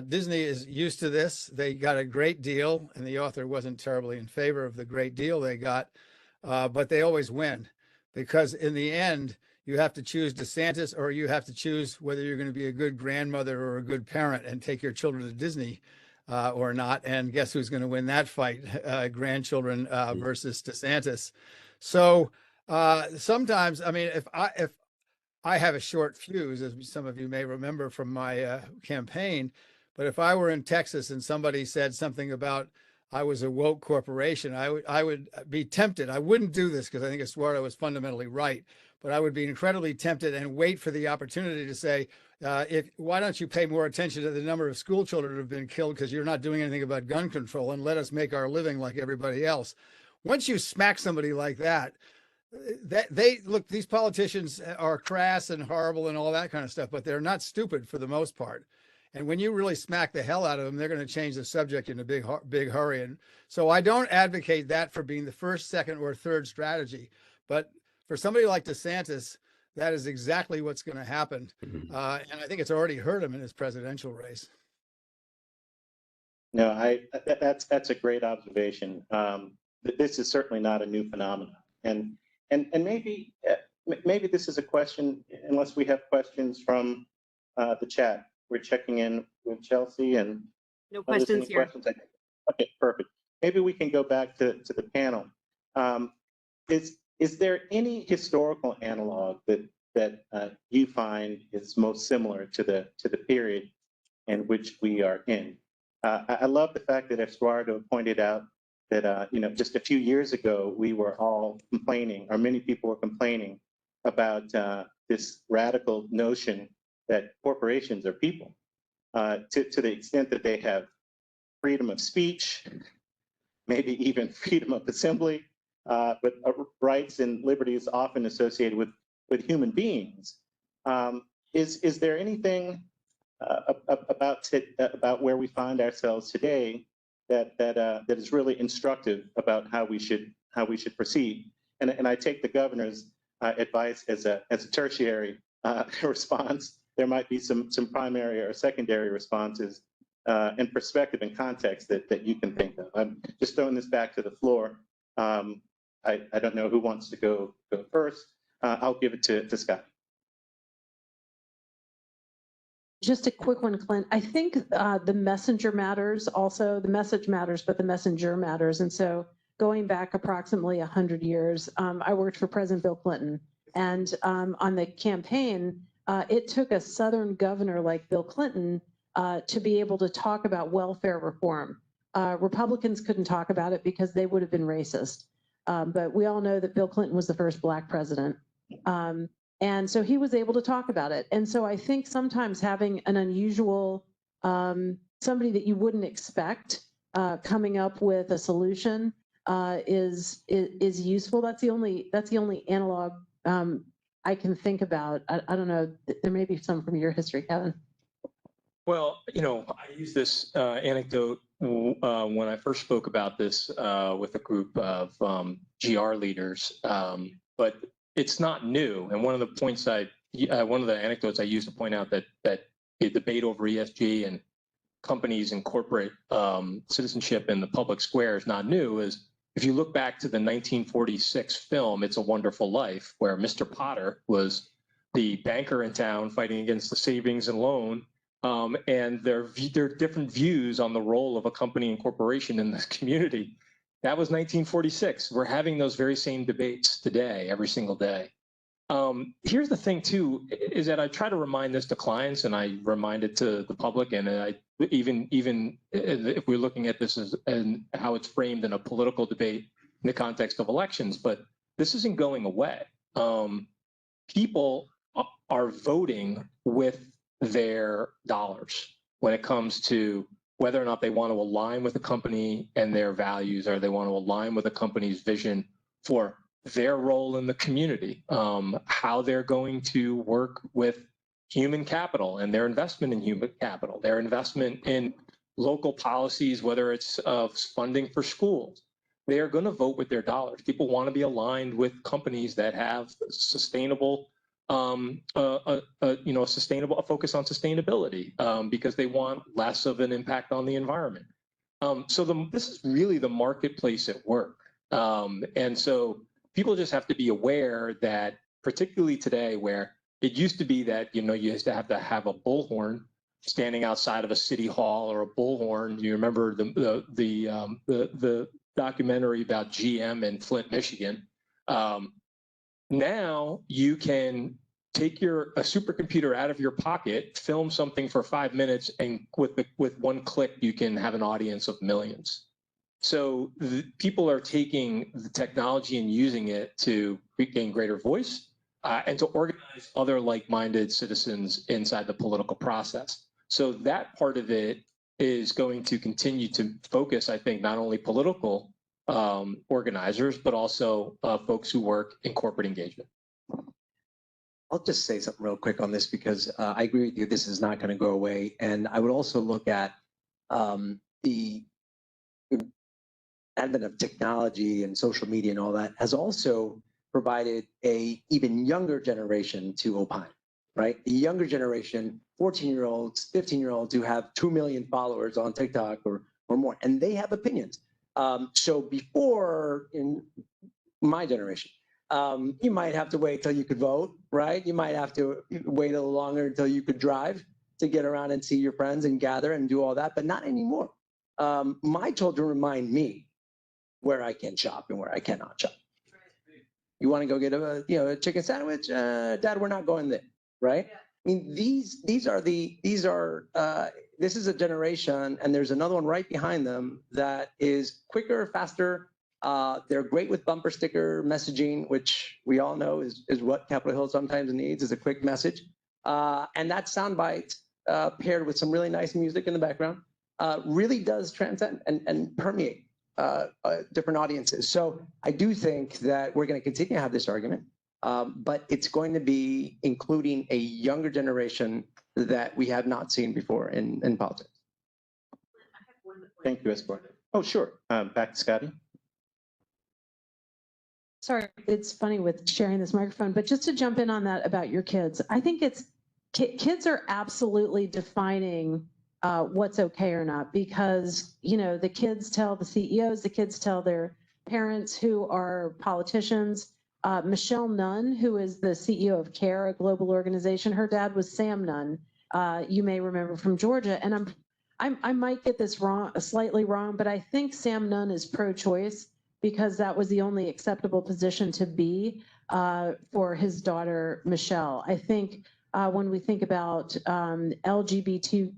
Disney is used to this. They got a great deal, and the author wasn't terribly in favor of the great deal they got, but they always win because in the end, you have to choose DeSantis or you have to choose whether you're going to be a good grandmother or a good parent and take your children to Disney or not. And guess who's going to win that fight? Grandchildren versus DeSantis. So sometimes, I mean, if I have a short fuse, as some of you may remember from my campaign, but if I were in Texas and somebody said something about I was a woke corporation, I would be tempted. I wouldn't do this because I think Estuardo was fundamentally right, but I would be incredibly tempted and wait for the opportunity to say, why don't you pay more attention to the number of school children that have been killed because you're not doing anything about gun control and let us make our living like everybody else. Once you smack somebody like that look, these politicians are crass and horrible and all that kind of stuff, but they're not stupid for the most part. And when you really smack the hell out of them, they're going to change the subject in a big hurry. And so I don't advocate that for being the first, second, or third strategy. But for somebody like DeSantis, that is exactly what's going to happen. And I think it's already hurt him in his presidential race. No, that's a great observation. This is certainly not a new phenomenon. And maybe this is a question, unless we have questions from the chat. We're checking in with Chelsea and no questions here. Questions? Okay, perfect. Maybe we can go back to the panel. Is there any historical analog that you find is most similar to the period in which we are in? I love the fact that Estuardo pointed out that just a few years ago we were all complaining, or many people were complaining about this radical notion that corporations are people, to the extent that they have freedom of speech, maybe even freedom of assembly, but rights and liberties often associated with human beings. Is there anything about where we find ourselves today that is really instructive about how we should proceed? And I take the governor's advice as a tertiary response. There might be some primary or secondary responses and perspective and context that you can think of. I'm just throwing this back to the floor. I don't know who wants to go first. I'll give it to Scott. Just a quick one, Clint. I think the messenger matters also. The message matters, but the messenger matters. And so going back approximately 100 years, I worked for President Bill Clinton. And on the campaign, it took a Southern governor like Bill Clinton to be able to talk about welfare reform. Republicans couldn't talk about it because they would have been racist. But we all know that Bill Clinton was the first Black president. And so he was able to talk about it. And so I think sometimes having an unusual, somebody that you wouldn't expect coming up with a solution is useful. That's the only analog I can think about. I don't know. There may be some from your history, Kevin. Well, I use this anecdote when I first spoke about this with a group of GR leaders, but it's not new. And one of the anecdotes I use to point out that the debate over ESG and companies and corporate citizenship in the public square is not new is if you look back to the 1946 film, It's a Wonderful Life, where Mr. Potter was the banker in town fighting against the savings and loan, and their different views on the role of a company and corporation in this community. That was 1946. We're having those very same debates today, every single day. Here's the thing too, is that I try to remind this to clients and I remind it to the public, and I even if we're looking at this as and how it's framed in a political debate in the context of elections, but this isn't going away. People are voting with their dollars when it comes to whether or not they want to align with the company and their values, or they want to align with the company's vision for their role in the community, how they're going to work with human capital and their investment in human capital, their investment in local policies, whether it's funding for schools. They are going to vote with their dollars. People want to be aligned with companies that have sustainable, a focus on sustainability, because they want less of an impact on the environment. This is really the marketplace at work. And so people just have to be aware that, particularly today, where it used to be that, you used to have a bullhorn standing outside of a city hall, or a bullhorn. You remember the documentary about GM in Flint, Michigan. Now you can take a supercomputer out of your pocket, film something for 5 minutes, and with one click, you can have an audience of millions. So people are taking the technology and using it to gain greater voice and to organize other like-minded citizens inside the political process. So that part of it is going to continue to focus, I think, not only political organizers, but also folks who work in corporate engagement. I'll just say something real quick on this, because I agree with you. This is not going to go away. And I would also look at the advent of technology and social media and all that has also provided a even younger generation to opine, right? The younger generation, 14-year-olds, 15-year-olds who have 2 million followers on TikTok or more, and they have opinions. So before, in my generation, you might have to wait till you could vote, right? You might have to wait a little longer until you could drive to get around and see your friends and gather and do all that, but not anymore. My children remind me where I can shop and where I cannot shop. You want to go get a chicken sandwich? Dad, we're not going there, right? Yeah. I mean, this is a generation, and there's another one right behind them that is quicker, faster. They're great with bumper sticker messaging, which we all know is what Capitol Hill sometimes needs, is a quick message. And that soundbite paired with some really nice music in the background really does transcend and permeate different audiences. So I do think that we're going to continue to have this argument, but it's going to be including a younger generation that we have not seen before in politics. Thank you, Estuardo. Oh, sure. Back to Scotty. Sorry, it's funny with sharing this microphone, but just to jump in on that about your kids, I think kids are absolutely defining what's okay or not, because the kids tell the CEOs, the kids tell their parents who are politicians. Michelle Nunn, who is the CEO of CARE, a global organization, her dad was Sam Nunn. You may remember from Georgia, and I might get this wrong, slightly wrong, but I think Sam Nunn is pro-choice because that was the only acceptable position to be for his daughter Michelle. I think when we think about LGBTQ+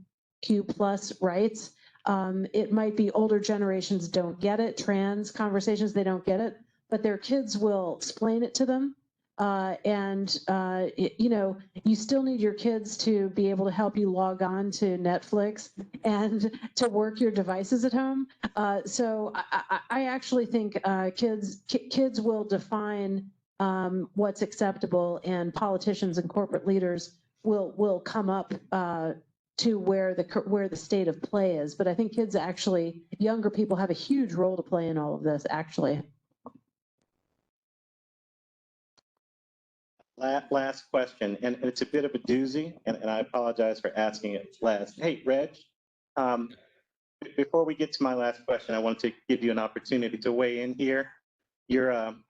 rights, it might be older generations don't get it, trans conversations, they don't get it, but their kids will explain it to them. You still need your kids to be able to help you log on to Netflix and to work your devices at home. So I actually think kids will define what's acceptable, and politicians and corporate leaders will come up to where the state of play is. But I think kids, actually, younger people, have a huge role to play in all of this, actually. Last question, and it's a bit of a doozy, and I apologize for asking it last. Hey, Reg, before we get to my last question, I want to give you an opportunity to weigh in here. You're on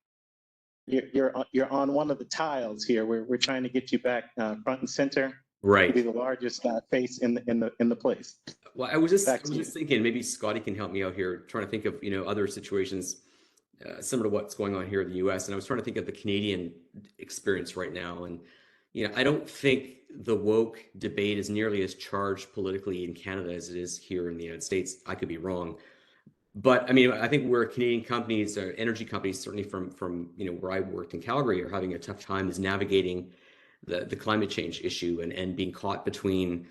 one of the tiles here. We're trying to get you back front and center. Right. To be the largest face in the place. Well, I was just thinking maybe Scotty can help me out here, trying to think of other situations. similar to what's going on here in the U.S. And I was trying to think of the Canadian experience right now, and I don't think the woke debate is nearly as charged politically in Canada as it is here in the United States. I could be wrong, but I mean, I think where Canadian companies, or energy companies, certainly from where I worked in Calgary, are having a tough time is navigating the climate change issue and being caught between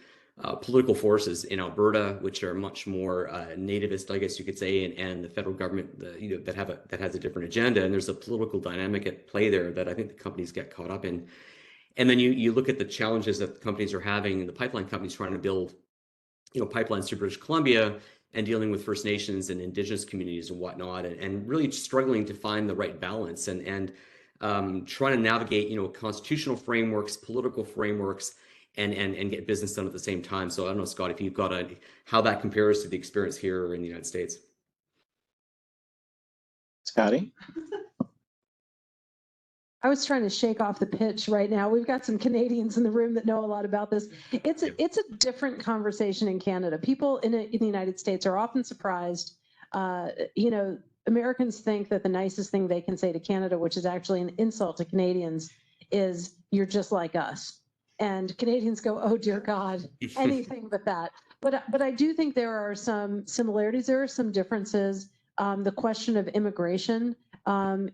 political forces in Alberta, which are much more nativist, I guess you could say, and the federal government, that has a different agenda. And there's a political dynamic at play there that I think the companies get caught up in. And then you look at the challenges that the companies are having, and the pipeline companies trying to build, pipelines to British Columbia and dealing with First Nations and Indigenous communities and whatnot, and really struggling to find the right balance and trying to navigate, constitutional frameworks, political frameworks, and get business done at the same time. So I don't know, Scott, if you've got how that compares to the experience here in the United States. Scotty? I was trying to shake off the pitch right now. We've got some Canadians in the room that know a lot about this. It's a different conversation in Canada. People in the United States are often surprised. Americans think that the nicest thing they can say to Canada, which is actually an insult to Canadians, is "you're just like us." And Canadians go, "Oh dear God, anything but that." But I do think there are some similarities. There are some differences. The question of immigration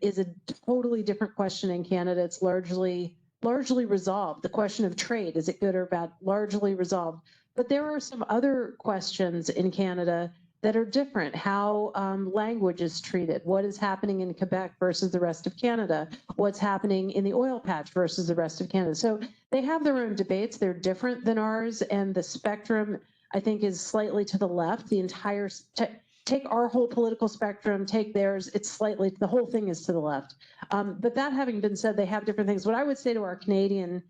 is a totally different question in Canada. It's largely resolved. The question of trade, is it good or bad? Largely resolved. But there are some other questions in Canada that are different. How language is treated. What is happening in Quebec versus the rest of Canada? What's happening in the oil patch versus the rest of Canada? So they have their own debates. They're different than ours. And the spectrum, I think, is slightly to the left. The entire take our whole political spectrum, take theirs, the whole thing is to the left. But that having been said, they have different things. What I would say to our Canadian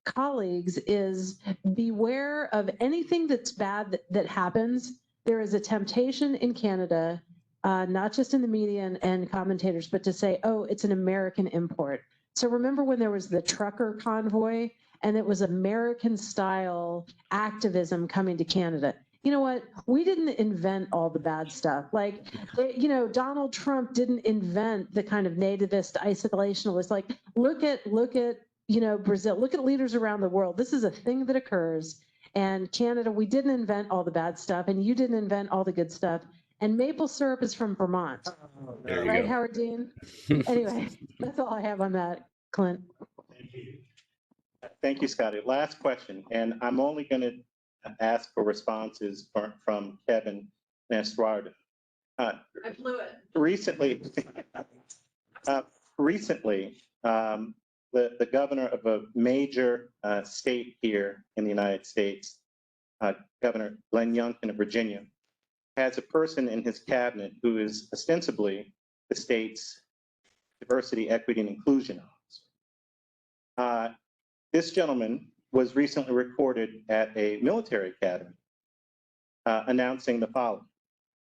colleagues is beware of anything that's bad that happens. There is a temptation in Canada, not just in the media and commentators, but to say, oh, it's an American import. So remember when there was the trucker convoy and it was American style activism coming to Canada. You know what? We didn't invent all the bad stuff. Like, Donald Trump didn't invent the kind of nativist isolationalist. Like, look at Brazil. Look at leaders around the world. This is a thing that occurs. And Canada, we didn't invent all the bad stuff, and you didn't invent all the good stuff. And maple syrup is from Vermont, right, Howard Dean? Anyway, that's all I have on that, Clint. Thank you, Scotty. Last question, and I'm only going to ask for responses from Kevin and Estuardo. I blew it. Recently, the governor of a major state here in the United States, Governor Glenn Youngkin of Virginia, has a person in his cabinet who is ostensibly the state's diversity, equity, and inclusion officer. This gentleman was recently recorded at a military academy announcing the following,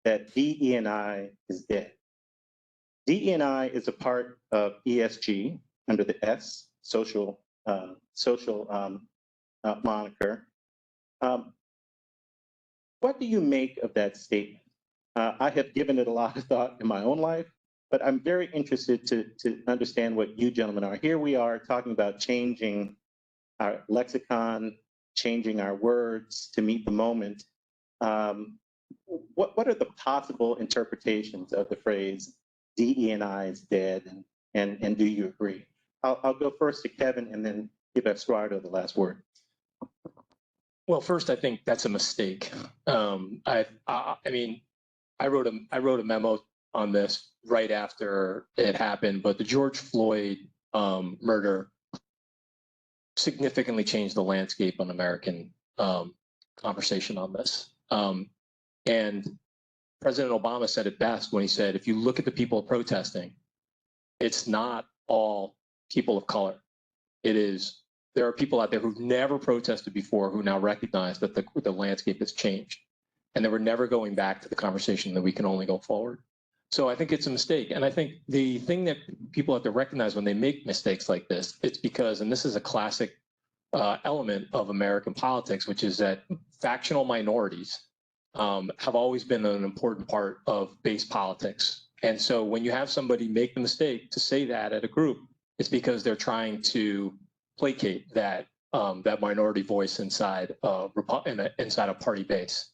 that DE&I is dead. DE&I is a part of ESG under the S, social moniker. What do you make of that statement? I have given it a lot of thought in my own life, but I'm very interested to understand what you gentlemen are. Here we are talking about changing our lexicon, changing our words to meet the moment. What are the possible interpretations of the phrase DE&I is dead, and do you agree? I'll go first to Kevin and then give Estuardo the last word. Well, first, I think that's a mistake. I mean, I wrote a memo on this right after it happened, but the George Floyd murder significantly changed the landscape on American conversation on this. And President Obama said it best when he said, if you look at the people protesting, it's not all people of color. There are people out there who've never protested before who now recognize that the landscape has changed. And that we're never going back to the conversation that we can only go forward. So I think it's a mistake. And I think the thing that people have to recognize when they make mistakes like this, it's because, and this is a classic element of American politics, which is that factional minorities have always been an important part of base politics And so when you have somebody make the mistake to say that at a group, it's because they're trying to placate that that minority voice inside inside a party base.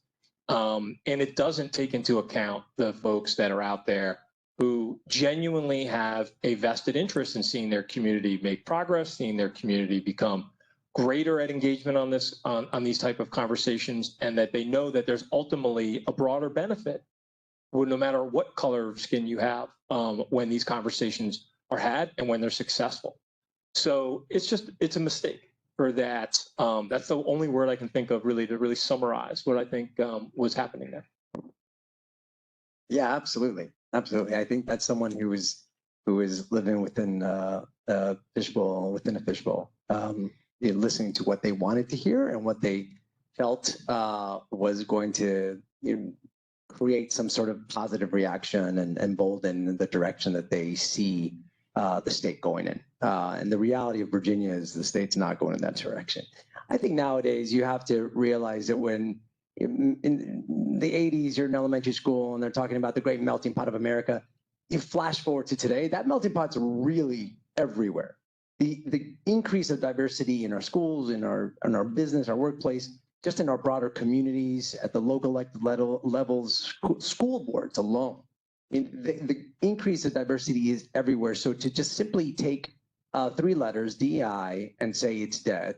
And it doesn't take into account the folks that are out there who genuinely have a vested interest in seeing their community make progress, seeing their community become greater at engagement on this on these type of conversations, and that they know that there's ultimately a broader benefit, no matter what color of skin you have, when these conversations are had and when they're successful. So it's a mistake for that. That's the only word I can think of really to really summarize what I think was happening there. Yeah, absolutely. Absolutely. I think that's someone who is living within a fishbowl, listening to what they wanted to hear and what they felt was going to create some sort of positive reaction and embolden the direction that they see the state going in. And the reality of Virginia is the state's not going in that direction. I think nowadays you have to realize that when in the 80s, you're in elementary school and they're talking about the great melting pot of America. You flash forward to today, that melting pot's really everywhere. The increase of diversity in our schools, in our business, our workplace, just in our broader communities, at the local elected levels, school boards alone. I mean, the increase of diversity is everywhere. So to just simply take 3 letters, DEI, and say it's dead,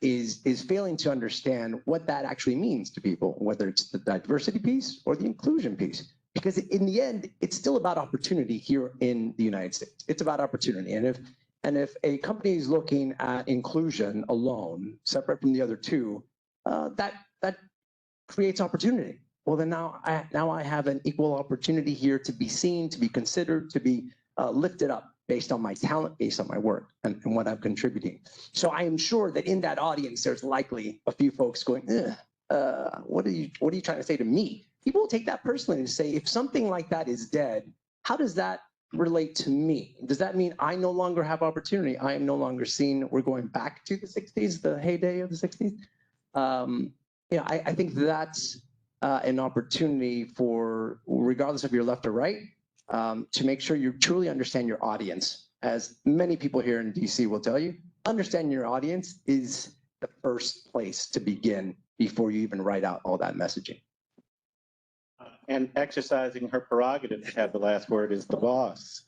is failing to understand what that actually means to people, whether it's the diversity piece or the inclusion piece. Because in the end, it's still about opportunity here in the United States. It's about opportunity. And if a company is looking at inclusion alone, separate from the other two, that creates opportunity. Well, then now I have an equal opportunity here to be seen, to be considered, to be lifted up based on my talent, based on my work and what I'm contributing. So I am sure that in that audience, there's likely a few folks going, what are you trying to say to me? People will take that personally and say, if something like that is dead, how does that relate to me? Does that mean I no longer have opportunity? I am no longer seen. We're going back to the 60s, the heyday of the 60s. I think that's an opportunity for, regardless of your left or right, to make sure you truly understand your audience. As many people here in DC will tell you, understanding your audience is the first place to begin before you even write out all that messaging. And exercising her prerogative to have the last word is the boss.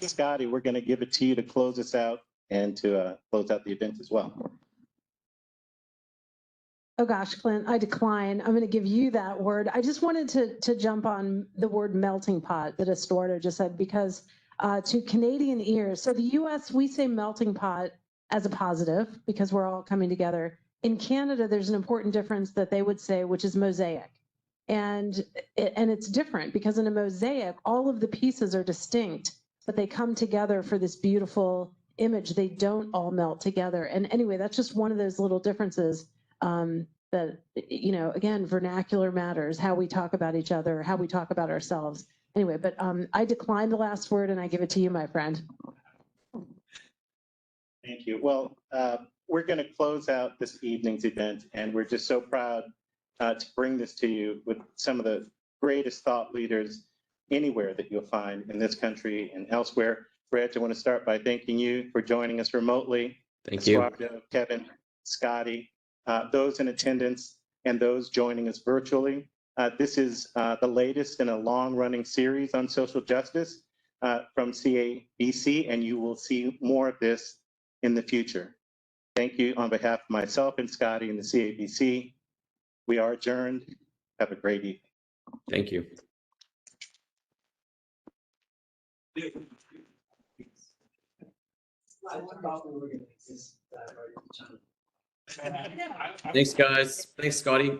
Scotty, we're going to give it to you to close us out and to close out the event as well. Oh gosh, Clint, I decline. I'm going to give you that word. I just wanted to jump on the word melting pot that Estuardo just said, because to Canadian ears, so the US, we say melting pot as a positive because we're all coming together. In Canada, there's an important difference that they would say, which is mosaic. And it's different because in a mosaic, all of the pieces are distinct, but they come together for this beautiful image. They don't all melt together. And anyway, that's just one of those little differences that, again, vernacular matters, how we talk about each other, how we talk about ourselves. Anyway, but I decline the last word and I give it to you, my friend. Thank you. Well, we're going to close out this evening's event, and we're just so proud to bring this to you with some of the greatest thought leaders anywhere that you'll find in this country and elsewhere. Reg, I want to start by thanking you for joining us remotely. Thank you. Estuardo, Kevin, Scotty, those in attendance, and those joining us virtually. This is the latest in a long-running series on social justice from CABC, and you will see more of this in the future. Thank you on behalf of myself and Scotty and the CABC. We are adjourned. Have a great evening. Thank you. Thanks, guys. Thanks, Scotty.